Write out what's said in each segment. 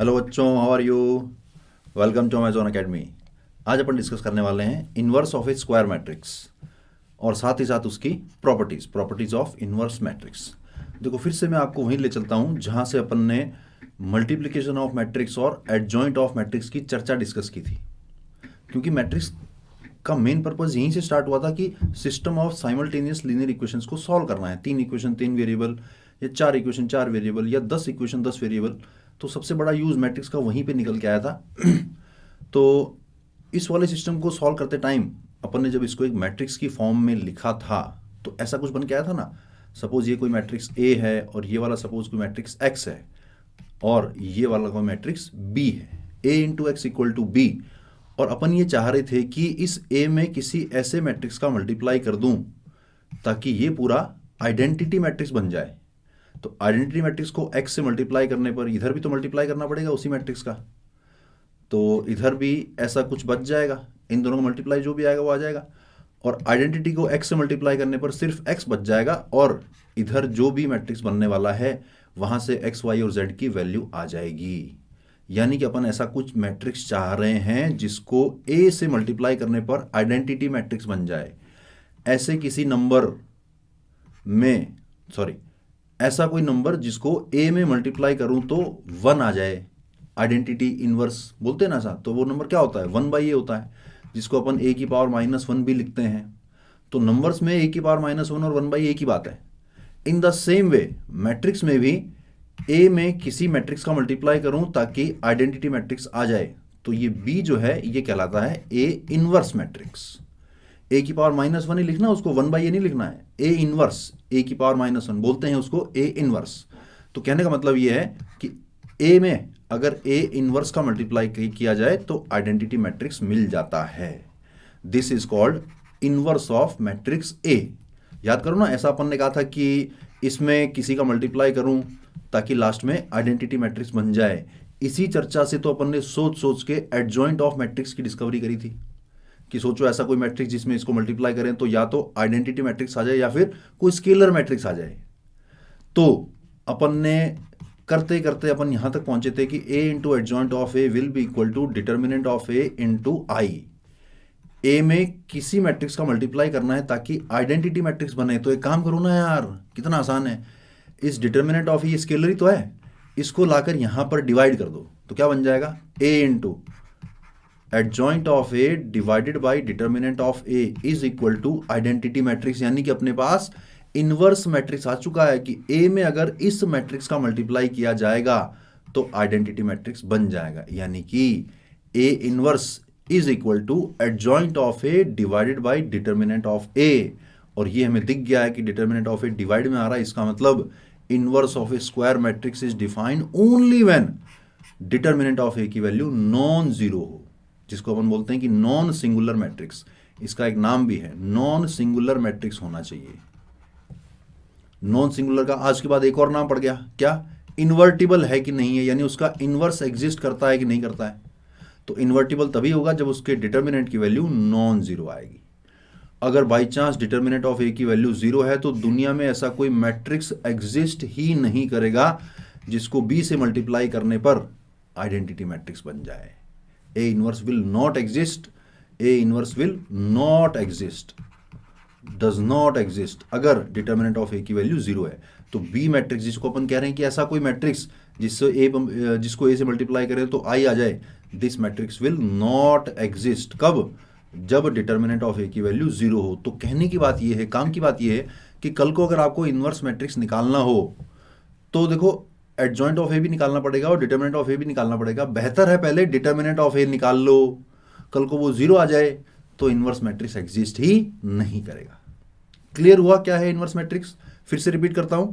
Hello बच्चों, how are you. Welcome to Amazon academy. आज अपन डिस्कस करने वाले हैं inverse of A square matrix और साथ ही साथ उसकी प्रॉपर्टीज ऑफ इन्वर्स मैट्रिक्स। देखो, फिर से मैं आपको वहीं ले चलता हूं जहां से अपन ने मल्टीप्लिकेशन ऑफ मैट्रिक्स और एडजॉइंट ऑफ मैट्रिक्स की चर्चा डिस्कस की थी। क्योंकि मैट्रिक्स का मेन पर्पज यहीं से स्टार्ट हुआ था कि system of simultaneous linear equations को सॉल्व करना है। 3 इक्वेशन 3 वेरिएबल, या 4 इक्वेशन 4 वेरिएबल, या 10 इक्वेशन 10 वेरिएबल। तो सबसे बड़ा यूज मैट्रिक्स का वहीं पे निकल के आया था। तो इस वाले सिस्टम को सॉल्व करते टाइम अपन ने जब इसको एक मैट्रिक्स की फॉर्म में लिखा था तो ऐसा कुछ बन के आया था ना। सपोज ये कोई मैट्रिक्स ए है और ये वाला सपोज कोई मैट्रिक्स एक्स है और ये वाला कोई मैट्रिक्स बी है। A into x equal to B. और अपन ये चाह रहे थे कि इस ए में किसी ऐसे मैट्रिक्स का मल्टीप्लाई कर दूं ताकि ये पूरा आइडेंटिटी मैट्रिक्स बन जाए। तो आइडेंटिटी मैट्रिक्स को एक्स से मल्टीप्लाई करने पर इधर भी तो मल्टीप्लाई करना पड़ेगा उसी मैट्रिक्स का। तो इधर भी ऐसा कुछ बच जाएगा, इन दोनों का मल्टीप्लाई जो भी आएगा वो आ जाएगा। और आइडेंटिटी को एक्स से मल्टीप्लाई करने पर सिर्फ एक्स बच जाएगा और इधर जो भी मैट्रिक्स बनने वाला है वहां से एक्स वाई और जेड की वैल्यू आ जाएगी। यानी कि अपन ऐसा कुछ मैट्रिक्स चाह रहे हैं जिसको ए से मल्टीप्लाई करने पर आइडेंटिटी मैट्रिक्स बन जाए। ऐसे किसी नंबर में ऐसा कोई नंबर जिसको ए में मल्टीप्लाई करूं तो 1 आ जाए। आइडेंटिटी इनवर्स बोलते हैं ना सा, तो वो नंबर क्या होता है 1/a होता है, जिसको अपन a की पावर -1 भी लिखते हैं। तो नंबर्स में a की पावर -1 और 1/a की बात है। इन द सेम वे मैट्रिक्स में भी a में किसी मैट्रिक्स का मल्टीप्लाई करूं ताकि आइडेंटिटी मैट्रिक्स आ जाए। तो ये b जो है ये कहलाता है a इनवर्स मैट्रिक्स। ए की पावर -1 ही लिखना, उसको 1/a नहीं लिखना है। ए इनवर्स, ए की पावर -1 बोलते हैं उसको ए इनवर्स। तो कहने का मतलब ये है कि ए में अगर ए इनवर्स का मल्टीप्लाई किया जाए तो आइडेंटिटी मैट्रिक्स मिल जाता है। This is called inverse of matrix A. याद करो ना, ऐसा अपन ने कहा था कि इसमें किसी का मल्टीप्लाई करूं ताकि लास्ट में आइडेंटिटी मैट्रिक्स बन जाए। इसी चर्चा से तो अपन ने सोच सोच के एडजॉइंट ऑफ मैट्रिक्स की डिस्कवरी करी थी कि सोचो ऐसा कोई मैट्रिक्स जिसमें इसको मल्टीप्लाई करें तो या तो आइडेंटिटी मैट्रिक्स आ जाए या फिर कोई स्केलर मैट्रिक्स आ जाए। तो अपन ने करते करते अपन यहां तक पहुंचे थे कि A into adjoint of A will be equal to determinant of A into I. A में किसी मैट्रिक्स का मल्टीप्लाई करना है ताकि आइडेंटिटी मैट्रिक्स बने। तो एक काम करो ना यार, कितना आसान है। इस डिटर्मिनेंट ऑफ ए, ये स्केलर ही तो है, इसको लाकर यहां पर डिवाइड कर दो तो क्या बन जाएगा A into adjoint of A divided by determinant of A is equal to identity matrix. यानी कि अपने पास इनवर्स मैट्रिक्स आ चुका है कि ए में अगर इस मैट्रिक्स का मल्टीप्लाई किया जाएगा तो आइडेंटिटी मैट्रिक्स बन जाएगा। यानी कि A inverse is equal to adjoint of A divided by determinant of A. और ये हमें दिख गया है कि डिटर्मिनेंट ऑफ ए डिवाइड में आ रहा है। इसका मतलब inverse of A square matrix is defined only when determinant of A की वैल्यू नॉन जीरो हो, जिसको अपन बोलते हैं कि नॉन सिंगुलर मैट्रिक्स। इसका एक नाम भी है, नॉन सिंगुलर मैट्रिक्स होना चाहिए। नॉन सिंगुलर का आज के बाद एक और नाम पड़ गया, क्या, इन्वर्टिबल है कि नहीं है, यानी उसका इनवर्स एग्जिस्ट करता है कि नहीं करता है। तो इन्वर्टिबल तभी होगा जब उसके डिटर्मिनेंट की वैल्यू नॉन जीरो आएगी। अगर by chance determinant of A की वैल्यू जीरो है तो दुनिया में ऐसा कोई मैट्रिक्स एग्जिस्ट ही नहीं करेगा जिसको बी से मल्टीप्लाई करने पर आइडेंटिटी मैट्रिक्स बन जाए। A inverse will not exist. A inverse will not exist. Does not exist अगर डिटर्मिनेंट ऑफ ए की वैल्यू जीरो है। तो बी मैट्रिक्स जिसको अपन कह रहे हैं कि ऐसा कोई मैट्रिक्स जिसको ए से मल्टीप्लाई करें तो आई आ जाए, this matrix will not exist. कब? जब डिटर्मिनेंट ऑफ ए की वैल्यू जीरो हो। तो कहने की बात यह है, काम की बात यह है कि कल को अगर आपको इनवर्स मैट्रिक्स निकालना हो तो देखो एडजॉइंट ऑफ ए भी निकालना पड़ेगा और डिटर्मिनेंट ऑफ ए भी निकालना पड़ेगा। बेहतर है पहले डिटर्मिनेंट ऑफ ए निकाल लो, कल को वो जीरो आ जाए तो इनवर्स मैट्रिक्स एग्जिस्ट ही नहीं करेगा। क्लियर हुआ क्या है इनवर्स मैट्रिक्स? फिर से रिपीट करता हूं,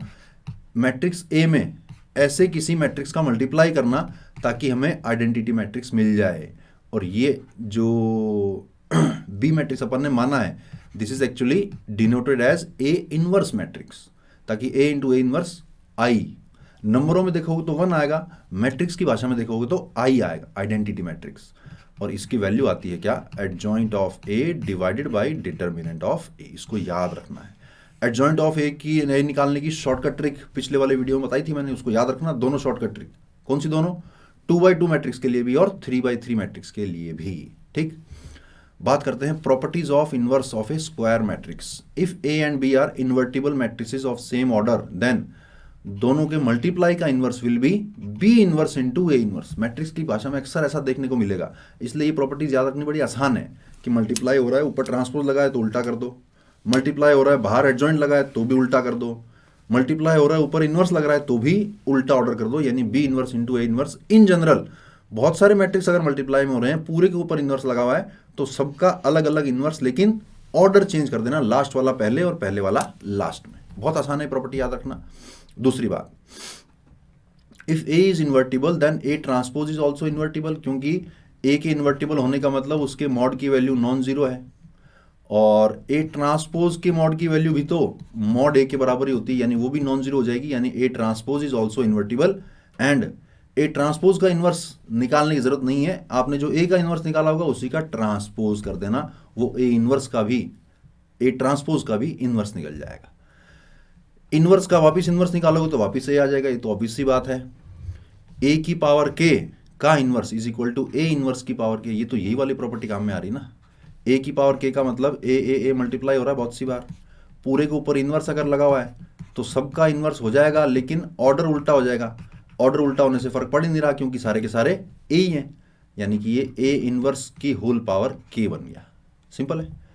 मैट्रिक्स ए में ऐसे किसी मैट्रिक्स का मल्टीप्लाई करना ताकि हमें आइडेंटिटी मैट्रिक्स मिल जाए। और ये जो बी मैट्रिक्स अपन ने माना है, this is actually denoted as a inverse matrix, ताकि ए इंटू ए इनवर्स आई। नंबरों में देखोगे तो 1 आएगा, मैट्रिक्स की भाषा में देखोगे तो आई आएगा, आइडेंटिटी मैट्रिक्स। और इसकी वैल्यू आती है क्या, adjoint of A divided by determinant of A. इसको याद रखना है। एडजॉइंट ऑफ ए की निकालने की शॉर्टकट ट्रिक पिछले वाले वीडियो में बताई थी मैंने, उसको याद रखना। दोनों शॉर्टकट ट्रिक, कौन सी दोनों? 2x2 मैट्रिक्स के लिए भी और 3x3 मैट्रिक्स के लिए भी। ठीक, बात करते हैं properties of inverse of A square matrix. If A and B are invertible matrices of same order then दोनों के मल्टीप्लाई का inverse will be B inverse into A inverse. Matrix की भाषा में अक्सर ऐसा देखने को मिलेगा, इसलिए ये प्रॉपर्टीज याद रखनी बड़ी आसान है कि मल्टीप्लाई हो रहा है ऊपर ट्रांसपोज लगा है तो उल्टा कर दो, मल्टीप्लाई हो रहा है बाहर एडजॉइंट लगा है तो भी उल्टा कर दो, मल्टीप्लाई हो रहा है ऊपर इनवर्स लग रहा है तो भी उल्टा ऑर्डर कर दो, यानी B inverse into A inverse. In general बहुत सारे मैट्रिक्स अगर मल्टीप्लाई में हो रहे हैं पूरे के ऊपर इनवर्स लगा हुआ है तो सबका अलग अलग इनवर्स, लेकिन ऑर्डर चेंज कर देना, लास्ट वाला पहले और पहले वाला लास्ट में। बहुत आसान है प्रॉपर्टी याद रखना। दूसरी बात, if A is invertible then A transpose is also invertible, क्योंकि ए के इन्वर्टिबल होने का मतलब उसके मॉड की वैल्यू नॉन जीरो है और ए ट्रांसपोज के मॉड की वैल्यू भी तो मॉड ए के बराबर ही होती है, यानी वो भी नॉन जीरो हो जाएगी, यानी ए transpose is also invertible. And A transpose का इनवर्स निकालने की जरूरत नहीं है, आपने जो ए का इनवर्स निकाला होगा उसी का ट्रांसपोज कर देना, वो ए इनवर्स का भी, ए ट्रांसपोज का भी इनवर्स निकल जाएगा। इनवर्स का वापिस इनवर्स निकालोगे तो वापिस ए आ जाएगा, ये तो ऑब्वियस सी बात है। ए की पावर के का inverse is equal to A inverse की पावर के, ये तो यही वाली प्रॉपर्टी काम में आ रही ना। ए की पावर के का मतलब ए मल्टीप्लाई हो रहा है बहुत सी बार, पूरे के ऊपर इनवर्स अगर लगा हुआ है तो सबका इनवर्स हो जाएगा, लेकिन ऑर्डर उल्टा हो जाएगा। ऑर्डर उल्टा होने से फर्क पड़ ही नहीं रहा क्योंकि सारे के सारे ए ही हैं, यानी कि ये ए इनवर्स की होल पावर के बन गया। सिंपल है।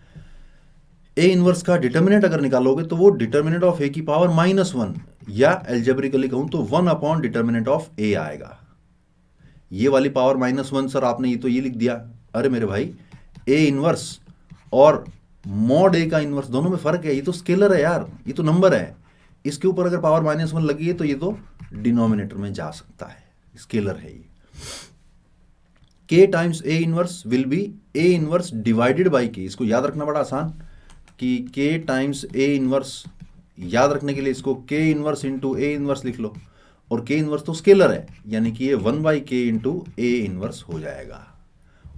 ए इनवर्स का डिटर्मिनेंट अगर निकालोगे तो वो डिटर्मिनेंट ऑफ ए की पावर -1 या एल्जेब्रिकली कहूं तो 1 अपॉन डिटर्मिनेंट ऑफ ए आएगा। ये वाली पावर -1 सर आपने ये तो ये लिख दिया, अरे मेरे भाई ए इनवर्स और मॉड ए का इनवर्स दोनों में फर्क है, ये तो स्केलर है यार, ये तो नंबर है, इसके ऊपर अगर पावर -1 लगी है तो ये तो डिनोमिनेटर में जा सकता है, स्केलर है ये। के times A inverse will B A inverse divided by के, इसको याद रखना बड़ा आसान कि के टाइम्स ए इनवर्स, याद रखने के लिए इसको के इनवर्स इंटू ए इनवर्स लिख लो, और के इनवर्स तो स्केलर है यानी कि ये 1/k इंटू ए इनवर्स हो जाएगा।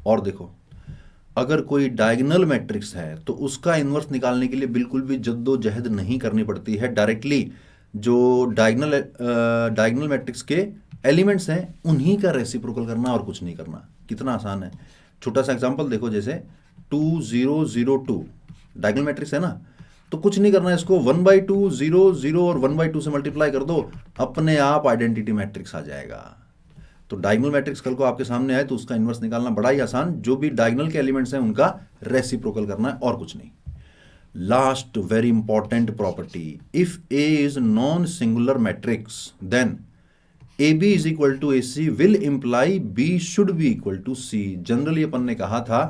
और देखो अगर कोई डायगोनल मैट्रिक्स है तो उसका इनवर्स निकालने के लिए बिल्कुल भी जद्दोजहद नहीं करनी पड़ती है, डायरेक्टली जो डायगोनल मैट्रिक्स के एलिमेंट्स हैं उन्हीं का रेसिप्रोकल करना और कुछ नहीं करना। कितना आसान है। छोटा सा एग्जांपल देखो, जैसे 2 0 0 2 डायगोनल मैट्रिक्स है ना, तो कुछ नहीं करना है, इसको 1/2 0 0 और 1/2 से मल्टीप्लाई कर दो, अपने आप आइडेंटिटी मैट्रिक्स आ जाएगा। तो डायगोनल मैट्रिक्स कल को आपके सामने आए तो उसका इनवर्स निकालना बड़ा ही आसान, जो भी डायगोनल के एलिमेंट्स हैं उनका रेसिप्रोकल करना है और कुछ नहीं। Last very important property, if A is non singular matrix then A B is equal to A C will imply B should be equal to C. Generally अपन ने कहा था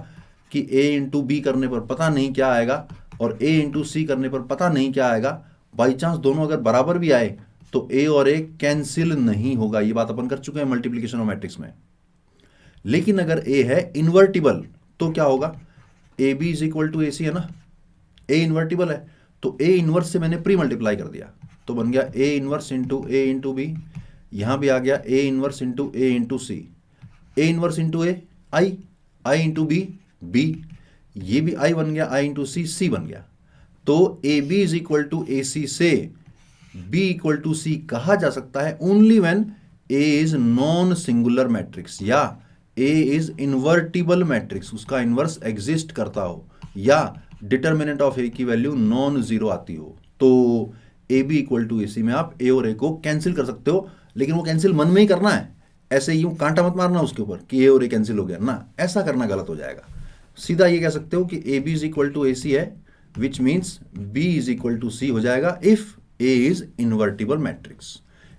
कि ए इंटू बी करने पर पता नहीं क्या आएगा और ए इंटू सी करने पर पता नहीं क्या आएगा, बाई चांस दोनों अगर बराबर भी आए तो ए और ए कैंसिल नहीं होगा, ये बात अपन कर चुके हैं मल्टीप्लिकेशन ऑफ मैट्रिक्स में। लेकिन अगर ए है इन्वर्टिबल तो क्या होगा, A B is equal to A C है ना, ए इन्वर्टिबल है तो ए इनवर्स से मैंने प्री मल्टीप्लाई कर दिया तो बन गया A inverse into A into B, यहां भी आ गया A inverse into A into C, A inverse into A I, I into B B, ये भी आई बन गया, आई इंटू सी सी बन गया। तो A B is equal to A C से बी इक्वल टू सी कहा जा सकता है only when A is non singular matrix या ए इज इन्वर्टिबल मैट्रिक्स, उसका इनवर्स एग्जिस्ट करता हो या डिटर्मिनेंट ऑफ ए की वैल्यू नॉन जीरो आती हो। तो A B equal to A सी में आप ए और ए को कैंसिल कर सकते हो, लेकिन वो कैंसिल मन में ही करना है, ऐसे यूं कांटा मत मारना उसके ऊपर कि ए और ए कैंसिल हो गया ना, ऐसा करना गलत हो जाएगा। सीधा ये कह सकते हो कि A B is equal to A C है, which means B is equal to C हो जाएगा if A is invertible matrix.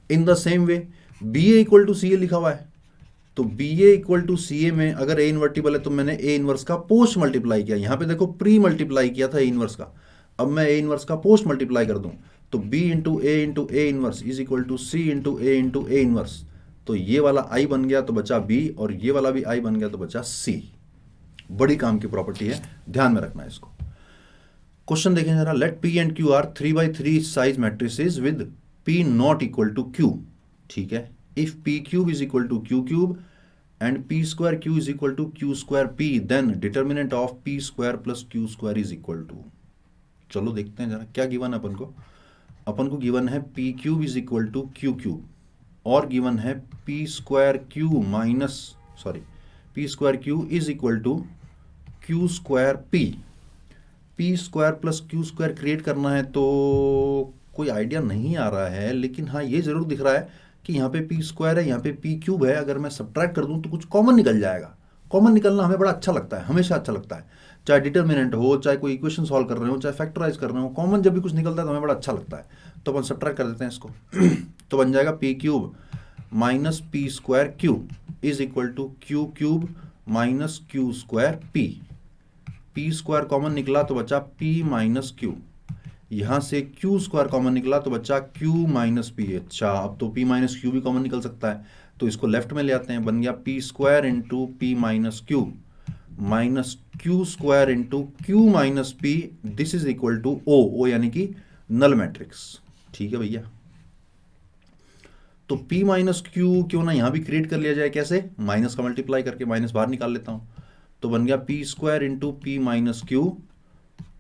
In the same way B A equal to C A लिखा हुआ है, तो B A equal to C A में अगर A invertible है तो मैंने ए इनवर्स का पोस्ट मल्टीप्लाई किया, यहां पे देखो प्री मल्टीप्लाई किया था ए इनवर्स का, अब मैं ए इनवर्स का पोस्ट मल्टीप्लाई कर दूं तो b into A inverse is equal to C into A inverse, तो ये वाला i बन गया तो बचा b और ये वाला भी i बन गया तो बचा c। बड़ी काम की प्रॉपर्टी है, ध्यान में रखना है इसको। क्वेश्चन देखें जरा, let p and q are 3x3 size matrices with p not equal to q। ठीक है, if p cube is equal to q cube and p square q is equal to q square p, then determinant of p square plus q square is equal to. चलो देखते हैं जरा क्या given है अपन को। अपन को गिवन है p cube is equal to q cube, और गिवन है P square Q is equal to Q square P square plus Q square create करना है, तो कोई आइडिया नहीं आ रहा है, लेकिन हाँ ये जरूर दिख रहा है कि यहाँ पे पी स्क्वायर है, यहाँ पे पी क्यूब है। अगर मैं सब्ट्रैक्ट कर दूँ तो कुछ कॉमन निकल जाएगा। कॉमन निकलना हमें बड़ा अच्छा लगता है, हमेशा अच्छा लगता है, चाहे डिटर्मिनेंट हो, चाहे कोई इक्वेशन सॉल्व कर रहे हो, चाहे फैक्टराइज कर रहे हो, कॉमन जब भी कुछ निकलता है तो हमें बड़ा अच्छा लगता है। तो अपन सब्ट्रैक्ट कर देते हैं इसको तो बन जाएगा P cube minus P square Q is equal to Q cube minus Q square P square common निकला तो बचा p माइनस क्यू, यहां से क्यू स्क्वायर कॉमन निकला तो बचा q माइनस पी। अच्छा, अब तो p माइनस क्यू भी कॉमन निकल सकता है, तो इसको लेफ्ट में ले आते हैं, बन गया p square into P minus Q minus Q square into Q minus P, this is equal to O यानी कि नल मैट्रिक्स। ठीक है भैया, तो p माइनस क्यू क्यों ना यहां भी क्रिएट कर लिया जाए, कैसे, माइनस का मल्टीप्लाई करके, माइनस बाहर निकाल लेता हूं, तो बन गया P square into P minus Q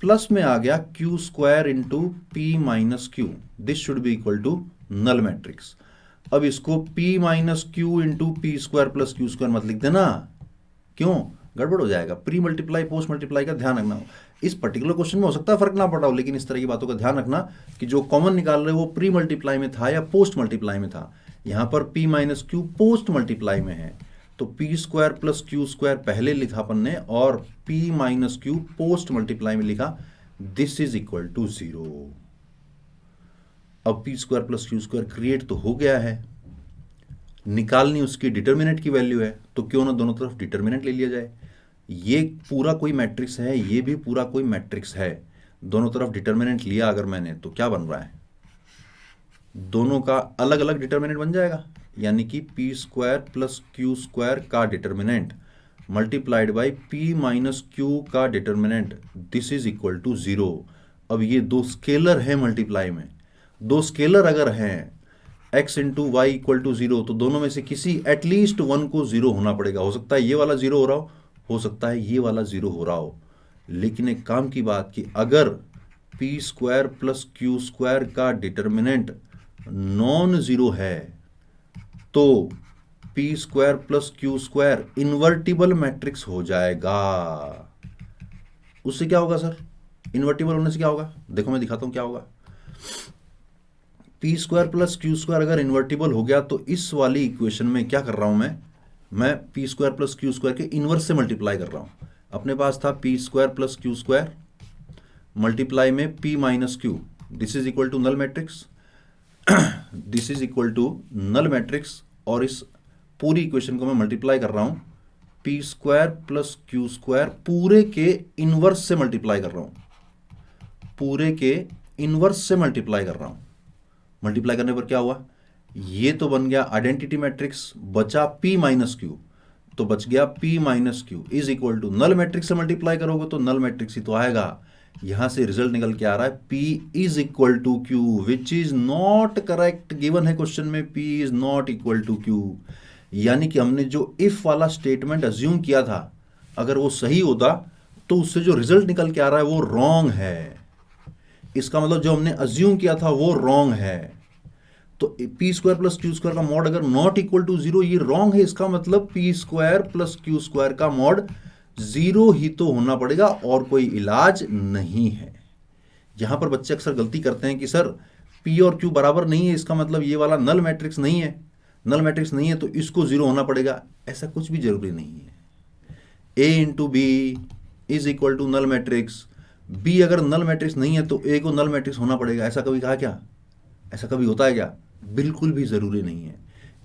plus में आ गया Q square into P minus Q, this should be equal to null matrix. अब इसको p minus Q into P square plus Q square मत लिख देना, क्यों, गड़बड़ हो जाएगा। प्री मल्टीप्लाई पोस्ट मल्टीप्लाई का ध्यान रखना। इस पर्टिकुलर क्वेश्चन में हो सकता है फर्क ना पड़ा हो, लेकिन इस तरह की बातों का ध्यान रखना कि जो कॉमन निकाल रहे हो वो प्री मल्टीप्लाई में था या पोस्ट मल्टीप्लाई में था। यहां पर p minus Q post multiply में है, तो P square plus Q square पहले लिखा अपन ने और p minus Q post multiply में लिखा, दिस इज इक्वल टू 0। अब P square plus Q square create तो हो गया है, निकालनी उसकी डिटर्मिनेंट की वैल्यू है, तो क्यों ना दोनों तरफ डिटर्मिनेंट ले लिया जाए। ये पूरा कोई मैट्रिक्स है, ये भी पूरा कोई मैट्रिक्स है, दोनों तरफ डिटर्मिनेंट लिया अगर मैंने, तो क्या बन रहा है, दोनों का अलग अलग डिटर्मिनेंट बन जाएगा, यानी कि P square plus Q square का determinant multiplied by P minus Q का determinant, this is equal to 0। अब ये दो स्केलर है मल्टीप्लाई में, दो स्केलर अगर हैं x into Y equal to 0, तो दोनों में से किसी एटलीस्ट वन को 0 होना पड़ेगा। हो सकता है ये वाला 0 हो रहा हो सकता है ये वाला 0 हो रहा हो, लेकिन एक काम की बात कि अगर P square plus Q square का डिटर्मिनेंट नॉन जीरो है तो P square plus Q square invertible matrix हो जाएगा। उससे क्या होगा सर, इन्वर्टिबल होने से क्या होगा, देखो मैं दिखाता हूं क्या होगा। P square plus Q square अगर इन्वर्टिबल हो गया तो इस वाली इक्वेशन में क्या कर रहा हूं मैं P square plus Q square के इनवर्स से मल्टीप्लाई कर रहा हूं। अपने पास था P square plus Q square multiply में P minus Q, this is equal to null matrix this is equal to null matrix, और इस पूरी इक्वेशन को मैं मल्टीप्लाई कर रहा हूं P square plus Q square पूरे के इनवर्स से मल्टीप्लाई कर रहा हूं, पूरे के इनवर्स से मल्टीप्लाई कर रहा हूं। मल्टीप्लाई करने पर क्या हुआ, ये तो बन गया आइडेंटिटी मैट्रिक्स, बचा p माइनस क्यू, तो बच गया p minus Q is equal to null matrix से मल्टीप्लाई करोगे तो नल मैट्रिक्स ही तो आएगा। यहां से रिजल्ट निकल के आ रहा है p is equal to Q, which is not correct. Given है क्वेश्चन में p is not equal to Q, यानी कि हमने जो इफ वाला स्टेटमेंट अज्यूम किया था अगर वो सही होता तो उससे जो रिजल्ट निकल के आ रहा है वो रॉन्ग है। इसका मतलब जो हमने अज्यूम किया था वो रॉन्ग है। तो P square plus Q square का मॉड अगर नॉट इक्वल टू 0 ये रॉन्ग है, इसका मतलब P square plus Q square का मॉड 0 ही तो होना पड़ेगा और कोई इलाज नहीं है। यहां पर बच्चे अक्सर गलती करते हैं कि सर पी और क्यू बराबर नहीं है, इसका मतलब ये वाला नल मैट्रिक्स नहीं है, नल मैट्रिक्स नहीं है तो इसको 0 होना पड़ेगा। ऐसा कुछ भी जरूरी नहीं है। A into B is equal to null matrix, B अगर नल मैट्रिक्स नहीं है तो ए को नल मैट्रिक्स होना पड़ेगा। ऐसा कभी कहा क्या, ऐसा कभी होता है क्या, बिल्कुल भी जरूरी नहीं है।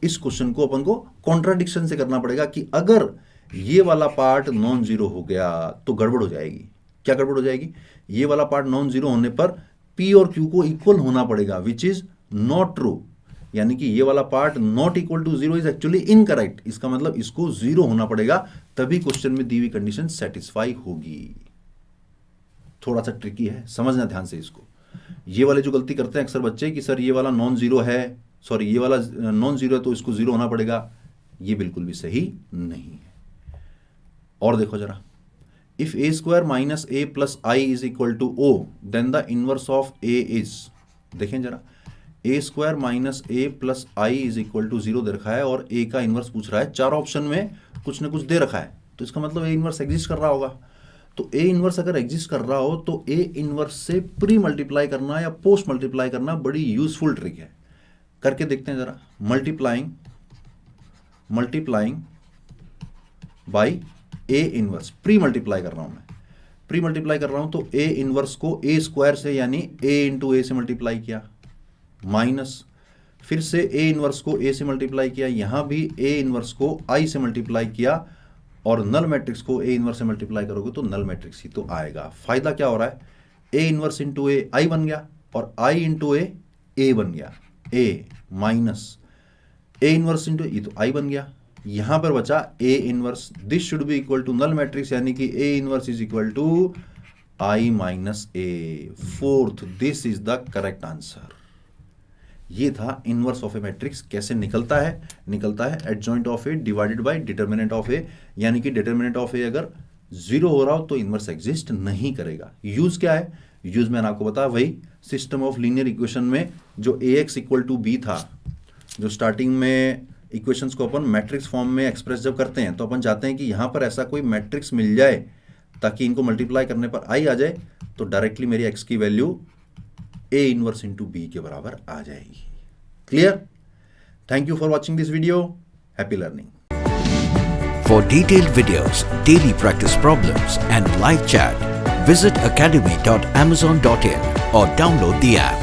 इस क्वेश्चन को अपन को कॉन्ट्राडिक्शन से करना पड़ेगा कि अगर ये वाला पार्ट नॉन जीरो हो गया तो गड़बड़ हो जाएगी। क्या गड़बड़ हो जाएगी, ये वाला पार्ट नॉन जीरो होने पर p और q को इक्वल होना पड़ेगा, विच इज नॉट ट्रू, यानी कि ये वाला part not equal to 0 is actually incorrect. इसका मतलब इसको 0 होना पड़ेगा तभी क्वेश्चन में दी हुई कंडीशन सेटिस्फाई होगी। थोड़ा सा ट्रिकी है, समझना ध्यान से इसको। ये वाले जो गलती करते हैं अक्सर बच्चे कि सर ये वाला नॉन जीरो है, सॉरी ये वाला नॉन जीरो है तो इसको 0 होना पड़ेगा, ये बिल्कुल भी सही नहीं है। और देखो जरा, if a square minus a plus I is equal to o then the inverse of a is, देखें जरा, A square minus A plus I is equal to 0 दे रखा है और ए का इन्वर्स पूछ रहा है, चार ऑप्शन में कुछ ना कुछ दे रखा है, तो इसका मतलब ए इन्वर्स एग्जिस्ट कर रहा होगा। तो ए इन्वर्स अगर एग्जिस्ट कर रहा हो तो ए इन्वर्स से प्री मल्टीप्लाई करना या पोस्ट मल्टीप्लाई करना बड़ी यूजफुल ट्रिक है। करके देखते हैं जरा। Multiplying by A inverse, pre multiply कर रहा हूं मैं, प्री मल्टीप्लाई कर रहा हूं तो ए इन्वर्स को ए स्क्वायर से यानी ए इंटू ए से मल्टीप्लाई किया, माइनस फिर से ए इन्वर्स को ए से मल्टीप्लाई किया, यहां भी ए इन्वर्स को आई से मल्टीप्लाई किया, और नल मैट्रिक्स को ए इन्वर्स से मल्टीप्लाई करोगे तो नल मैट्रिक्स ही तो आएगा। फायदा क्या हो रहा है, ए इन्वर्स इंटू ए आई बन गया और आई इंटू ए बन गया, A minus A inverse into ये तो आई बन गया, यहां पर बचा A inverse, this should be equal to null matrix यानी कि A inverse is equal to I minus A. Fourth, this is the correct answer. ये था इनवर्स ऑफ ए मैट्रिक्स कैसे निकलता है adjoint of A divided by determinant of A, यानी कि determinant of ए अगर 0 हो रहा हो तो इनवर्स एग्जिस्ट नहीं करेगा। यूज क्या है, यूज मैंने आपको बताया वही सिस्टम ऑफ लीनियर इक्वेशन में जो ax इक्वल टू बी था, जो स्टार्टिंग में इक्वेशंस को अपन मैट्रिक्स फॉर्म में एक्सप्रेस जब करते हैं तो अपन चाहते हैं कि यहां पर ऐसा कोई मैट्रिक्स मिल जाए ताकि इनको मल्टीप्लाई करने पर आई आ जाए तो डायरेक्टली मेरी एक्स की value A inverse into B के बराबर आ जाएगी। Clear? Thank you for watching this video. Happy learning. For detailed videos, daily practice problems and live chat, visit academy.amazon.in or download the app.